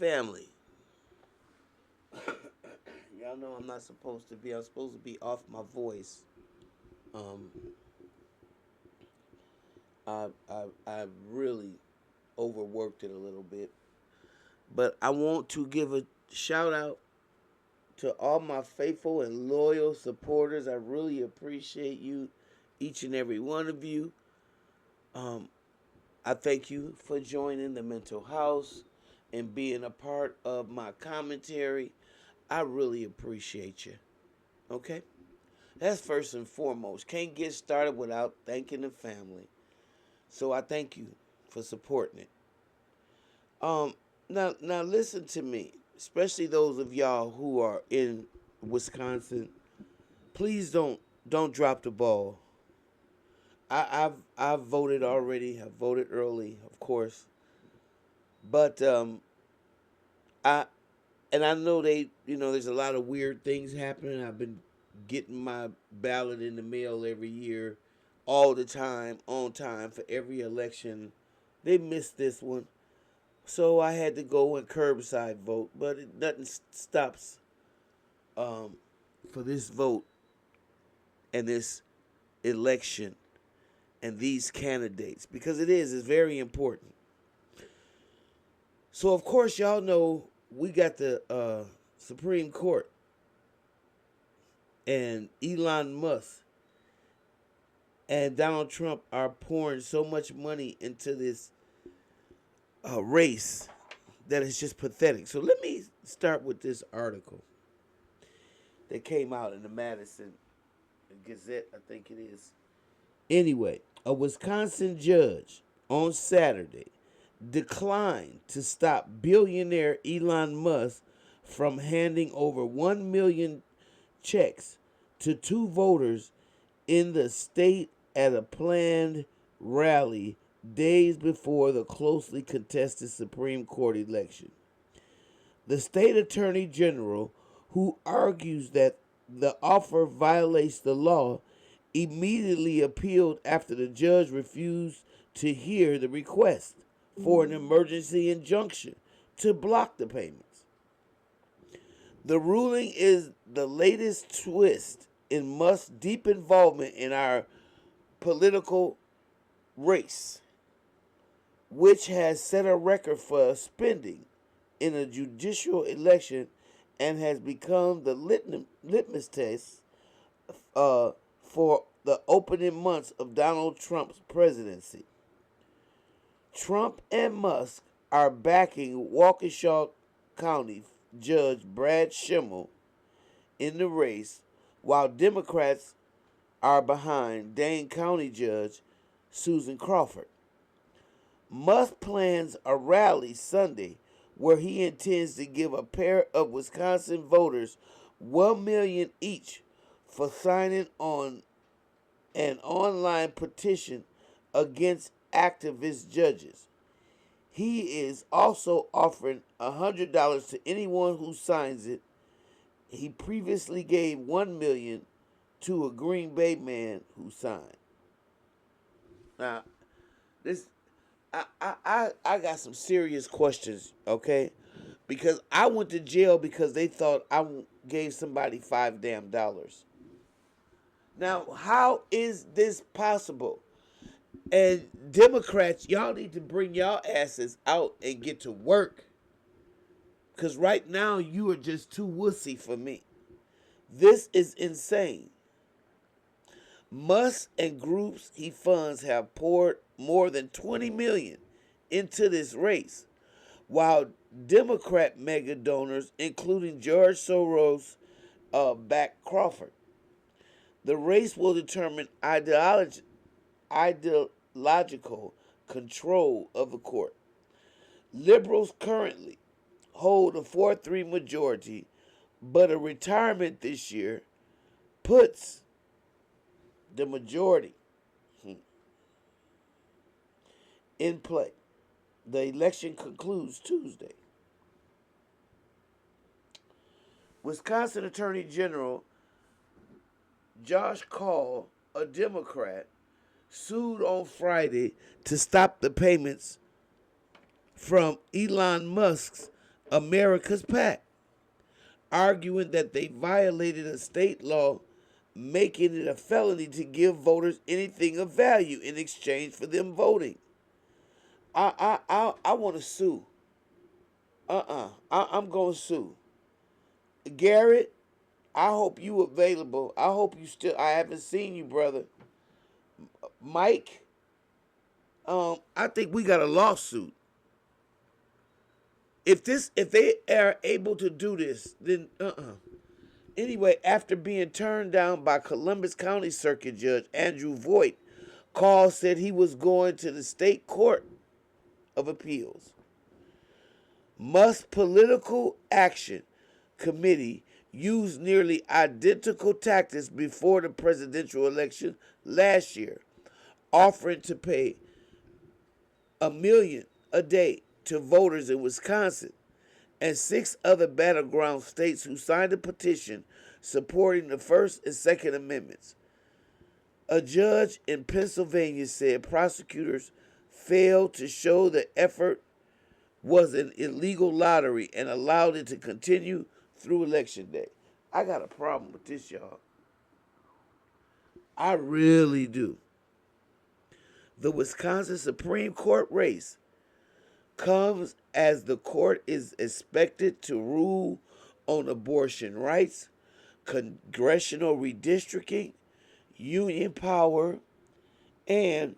family. Y'all know I'm not supposed to be. I'm supposed to be off my voice. Um, I really overworked it a little bit, but I want to give a shout out to all my faithful and loyal supporters. I really appreciate you, each and every one of you. Um, I thank you for joining the Mental House and being a part of my commentary. I really appreciate you. Okay? That's first and foremost. Can't get started without thanking the family. So I thank you for supporting it. Um now listen to me, especially those of y'all who are in Wisconsin. Please don't drop the ball. I've voted already. I voted early, of course. But I and I know there's a lot of weird things happening. I've been getting my ballot in the mail every year, all the time, on time for every election. They missed this one, so I had to go and curbside vote. But nothing stops um, for this vote and this election and these candidates, because it's very important. So of course y'all know we got the Supreme Court, and Elon Musk and Donald Trump are pouring so much money into this race that is just pathetic. So let me start with this article that came out in the Madison Gazette, I think it is. Anyway, a Wisconsin judge on Saturday declined to stop billionaire Elon Musk from handing over 1 million checks to two voters in the state at a planned rally days before the closely contested Supreme Court election. The state attorney general, who argues that the offer violates the law, immediately appealed after the judge refused to hear the request for an emergency injunction to block the payments. The ruling is the latest twist in Musk's deep involvement in our political race, which has set a record for spending in a judicial election and has become the litmus test for the opening months of Donald Trump's presidency. Trump and Musk are backing Waukesha County Judge Brad Shimmel in the race, while Democrats are behind Dane County Judge Susan Crawford. Musk plans a rally Sunday where he intends to give a pair of Wisconsin voters 1 million each for signing on an online petition against activist judges. He is also offering $100 to anyone who signs it. He previously gave 1 million to a Green Bay man who signed. Now, this I got some serious questions, okay? Because I went to jail because they thought I gave somebody $5 damn. Now, how is this possible? And Democrats, y'all need to bring y'all asses out and get to work. Because right now, you are just too wussy for me. This is insane. Musk and groups he funds have poured more than 20 million into this race, while Democrat mega donors, including George Soros, back Crawford. The race will determine ideological control of the court. Liberals currently hold a 4-3 majority, but a retirement this year puts the majority in play. The election concludes Tuesday. Wisconsin Attorney General Josh Call, a Democrat, sued on Friday to stop the payments from Elon Musk's America's PAC, arguing that they violated a state law making it a felony to give voters anything of value in exchange for them voting. I want to sue. I'm going to sue. Garrett, I hope you available. I hope you still. I haven't seen you, brother. Mike, I think we got a lawsuit. If they are able to do this, then Anyway, after being turned down by Columbus County Circuit Judge Andrew Voigt, Call said he was going to the State Court of Appeals. Musk's Political Action Committee used nearly identical tactics before the presidential election last year, offering to pay $1 million a day to voters in Wisconsin and 6 other battleground states who signed a petition supporting the First and Second Amendments. A judge in Pennsylvania said prosecutors failed to show the effort was an illegal lottery and allowed it to continue through Election Day. I got a problem with this, y'all. I really do. The Wisconsin Supreme Court race comes as the court is expected to rule on abortion rights, congressional redistricting, union power, and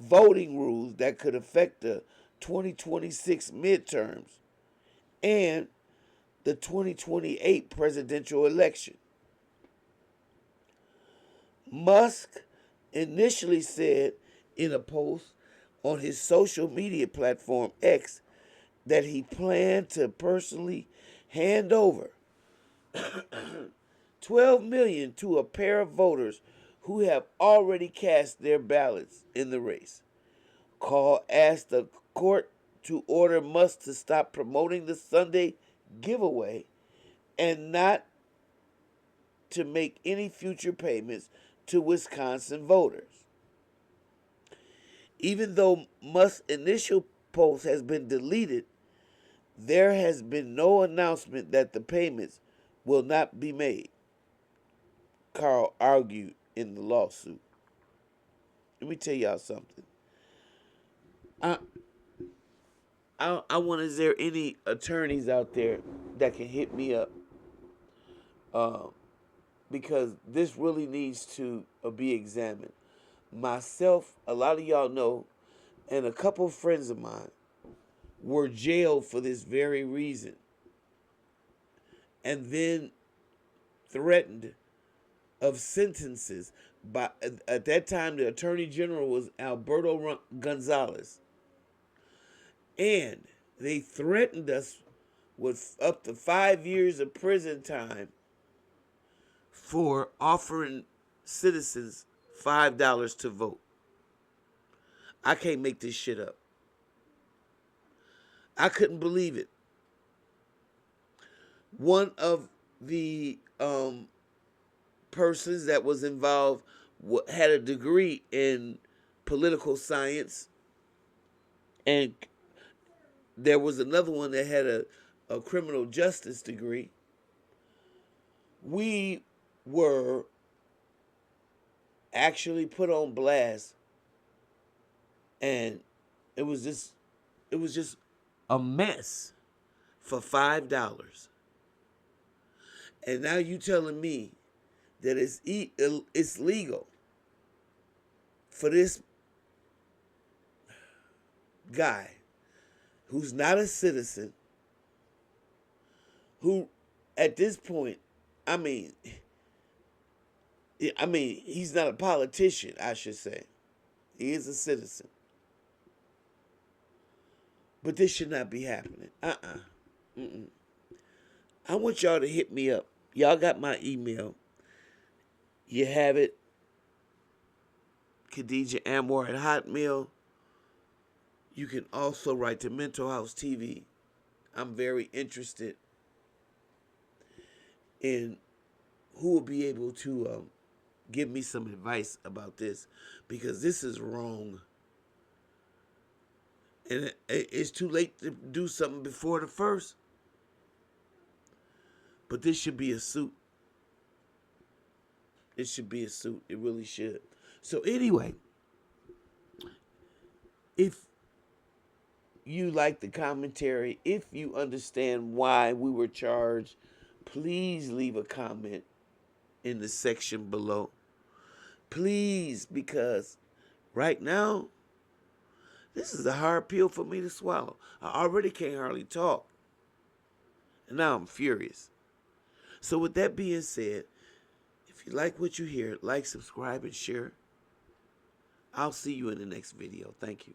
voting rules that could affect the 2026 midterms and the 2028 presidential election. Musk initially said in a post on his social media platform X that he planned to personally hand over $12 million to a pair of voters who have already cast their ballots in the race. Call asked the court to order Musk to stop promoting the Sunday giveaway and not to make any future payments to Wisconsin voters. Even though Musk's initial post has been deleted, there has been no announcement that the payments will not be made, Carl argued in the lawsuit. Let me tell y'all something. I want, is there any attorneys out there that can hit me up? Because this really needs to be examined. Myself, a lot of y'all know, and a couple friends of mine were jailed for this very reason, and then threatened of sentences by, at that time, the Attorney General was Alberto Gonzalez, and they threatened us with up to 5 years of prison time for offering citizens $5 to vote. I can't make this shit up. I couldn't believe it. One of the persons that was involved had a degree in political science, and there was another one that had a criminal justice degree. We were actually put on blast, and it was just a mess for $5. And now you telling me that it's legal for this guy who's not a citizen, who at this point, I mean, he's not a politician, I should say. He is a citizen. But this should not be happening. I want y'all to hit me up. Y'all got my email. You have it. Khadija.anwar at Hotmail. You can also write to Mental House TV. I'm very interested in who will be able to give me some advice about this, because this is wrong. And it's too late to do something before the first. But this should be a suit. It should be a suit. It really should. So anyway, if you like the commentary, if you understand why we were charged, please leave a comment in the section below. Please, because right now, this is a hard pill for me to swallow. I already can't hardly talk. And now I'm furious. So with that being said, if you like what you hear, like, subscribe, and share. I'll see you in the next video. Thank you.